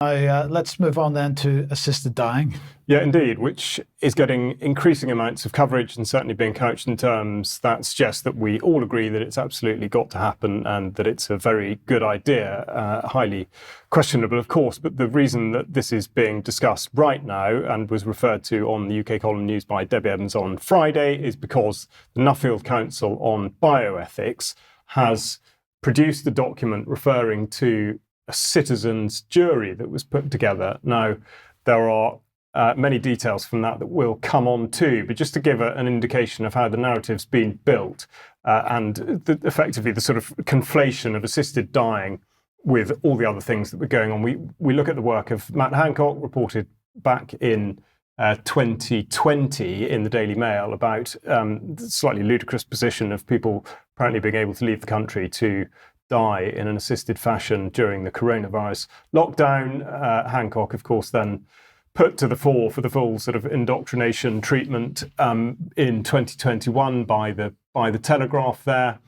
Let's move on then to assisted dying. Yeah, indeed, which is getting increasing amounts of coverage and certainly being couched in terms that suggest that we all agree that it's absolutely got to happen and that it's a very good idea, highly questionable, of course. But the reason that this is being discussed right now and was referred to on the UK Column News by Debbie Evans on Friday is because the Nuffield Council on Bioethics has produced a document referring to a citizens' jury that was put together. Now, there are many details from that we'll come on to, but just to give an indication of how the narrative's been built and effectively the sort of conflation of assisted dying with all the other things that were going on. We look at the work of Matt Hancock, reported back in 2020 in the Daily Mail about the slightly ludicrous position of people apparently being able to leave the country to die in an assisted fashion during the coronavirus lockdown. Hancock, of course, then put to the fore for the full sort of indoctrination treatment in 2021 by the Telegraph there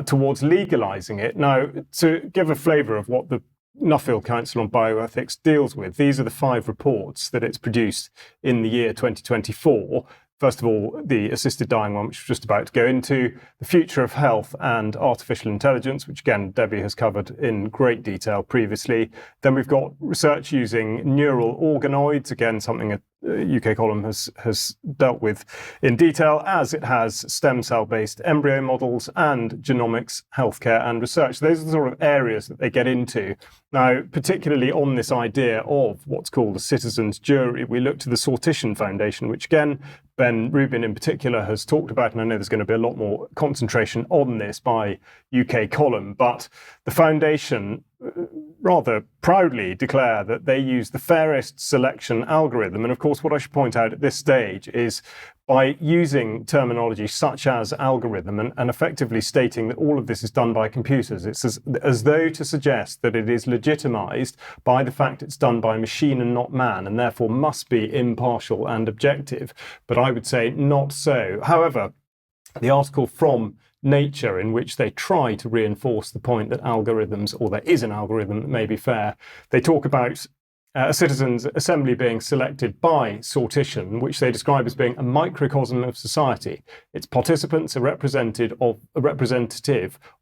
towards legalizing it. Now, to give a flavour of what the Nuffield Council on Bioethics deals with, these are the 5 reports that it's produced in the year 2024. First of all, the assisted dying one, which we're just about to go into, the future of health and artificial intelligence, which again, Debbie has covered in great detail previously. Then we've got research using neural organoids, again, something a UK column has dealt with in detail, as it has stem cell-based embryo models and genomics, healthcare and research. Those are the sort of areas that they get into. Now, particularly on this idea of what's called a citizens' jury, we look to the Sortition Foundation, which again, Ben Rubin in particular has talked about, and I know there's going to be a lot more concentration on this by UK column, but the foundation rather proudly declare that they use the fairest selection algorithm. And of course, what I should point out at this stage is by using terminology such as algorithm and effectively stating that all of this is done by computers, it's as though to suggest that it is legitimized by the fact it's done by machine and not man, and therefore must be impartial and objective. But I would say not so. However, the article from Nature, in which they try to reinforce the point that algorithms, or there is an algorithm that may be fair, they talk about a citizens' assembly being selected by sortition, which they describe as being a microcosm of society. Its participants are representative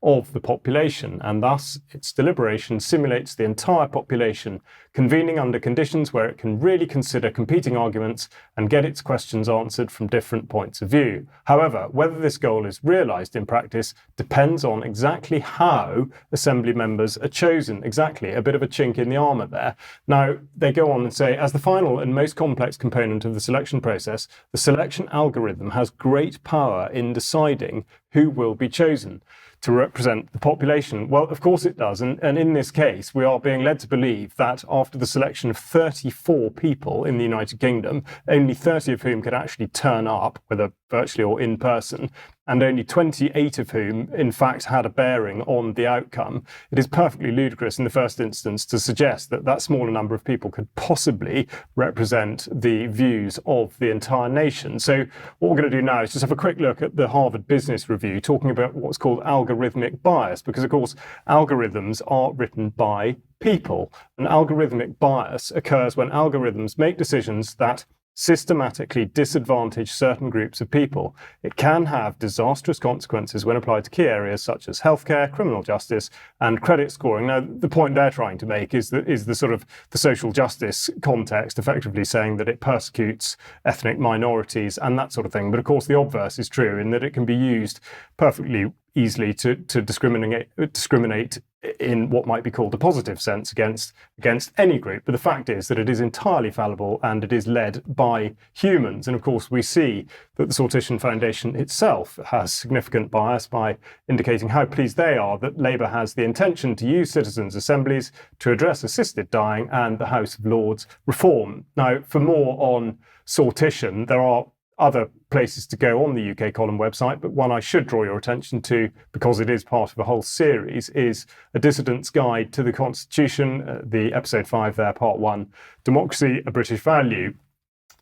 of the population, and thus its deliberation simulates the entire population convening under conditions where it can really consider competing arguments and get its questions answered from different points of view. However, whether this goal is realised in practice depends on exactly how assembly members are chosen. Exactly, a bit of a chink in the armour there. Now, they go on and say, as the final and most complex component of the selection process, the selection algorithm has great power in deciding who will be chosen to represent the population. Well, of course it does. And in this case, we are being led to believe that after the selection of 34 people in the United Kingdom, only 30 of whom could actually turn up, whether virtually or in person, and only 28 of whom, in fact, had a bearing on the outcome, it is perfectly ludicrous in the first instance to suggest that that smaller number of people could possibly represent the views of the entire nation. So what we're going to do now is just have a quick look at the Harvard Business Review, talking about what's called algorithmic bias, because, of course, algorithms are written by people. An algorithmic bias occurs when algorithms make decisions that systematically disadvantage certain groups of people. It can have disastrous consequences when applied to key areas such as healthcare, criminal justice, and credit scoring. Now, the point they're trying to make is the sort of the social justice context, effectively saying that it persecutes ethnic minorities and that sort of thing. But of course, the obverse is true in that it can be used perfectly easily to discriminate in what might be called a positive sense against any group. But the fact is that it is entirely fallible and it is led by humans. And of course, we see that the Sortition Foundation itself has significant bias by indicating how pleased they are that Labour has the intention to use citizens' assemblies to address assisted dying and the House of Lords reform. Now, for more on sortition, there are other places to go on the UK column website, but one I should draw your attention to, because it is part of a whole series, is A Dissident's Guide to the Constitution, the episode 5 there, part 1, Democracy, a British Value.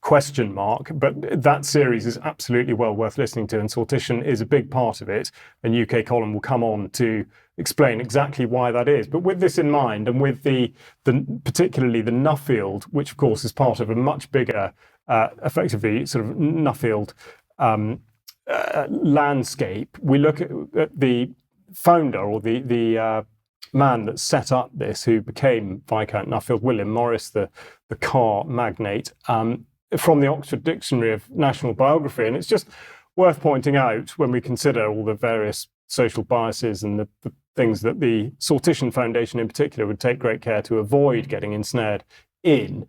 question mark, but that series is absolutely well worth listening to, and Sortition is a big part of it, and UK Column will come on to explain exactly why that is. But with this in mind, and with the particularly the Nuffield, which of course is part of a much bigger, effectively sort of Nuffield landscape, we look at the founder, or the man that set up this, who became Viscount Nuffield, William Morris, the car magnate, from the Oxford Dictionary of National Biography. And it's just worth pointing out, when we consider all the various social biases and the things that the Sortition Foundation in particular would take great care to avoid getting ensnared in.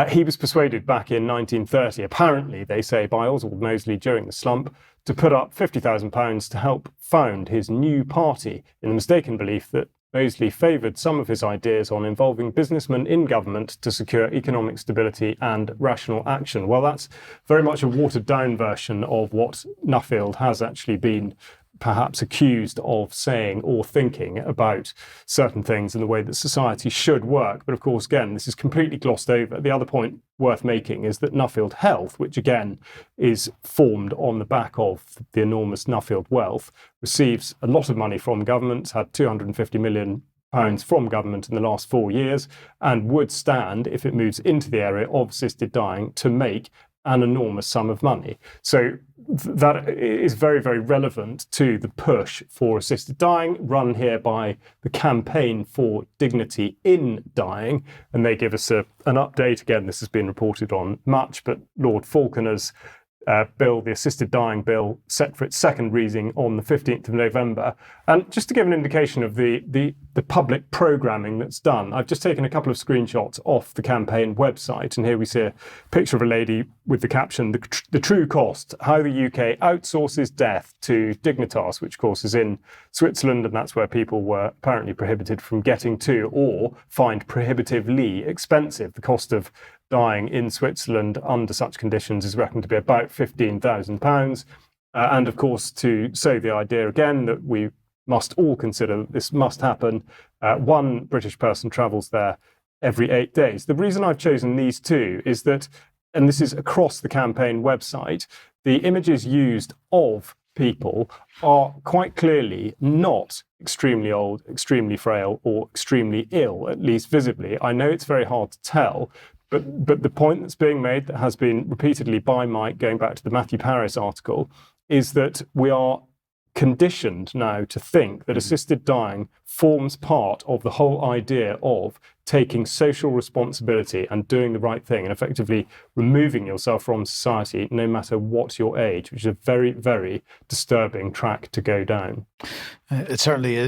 He was persuaded back in 1930, apparently, they say, by Oswald Mosley during the slump, to put up £50,000 to help found his new party, in the mistaken belief that Mosley favoured some of his ideas on involving businessmen in government to secure economic stability and rational action. Well, that's very much a watered-down version of what Nuffield has actually been perhaps accused of saying or thinking about certain things and the way that society should work. But of course, again, this is completely glossed over. The other point worth making is that Nuffield Health, which again is formed on the back of the enormous Nuffield wealth, receives a lot of money from government, had £250 million from government in the last 4 years, and would stand, if it moves into the area of assisted dying, to make an enormous sum of money. So that is very, very relevant to the push for assisted dying, run here by the Campaign for Dignity in Dying. And they give us an update. Again, this has been reported on much, but Lord Falconer's bill, the assisted dying bill, set for its second reading on the 15th of November. And just to give an indication of the public programming that's done, I've just taken a couple of screenshots off the campaign website, and here we see a picture of a lady with the caption, the true cost, how the UK outsources death to Dignitas, which of course is in Switzerland, and that's where people were apparently prohibited from getting to, or find prohibitively expensive. The cost of dying in Switzerland under such conditions is reckoned to be about £15,000. And of course, to say the idea again that we must all consider that this must happen, one British person travels there every 8 days. The reason I've chosen these two is that, and this is across the campaign website, the images used of people are quite clearly not extremely old, extremely frail, or extremely ill, at least visibly. I know it's very hard to tell, but the point that's being made, that has been repeatedly by Mike, going back to the Matthew Paris article, is that we are conditioned now to think that assisted dying forms part of the whole idea of taking social responsibility and doing the right thing, and effectively removing yourself from society no matter what your age, which is a very, very disturbing track to go down. It certainly is.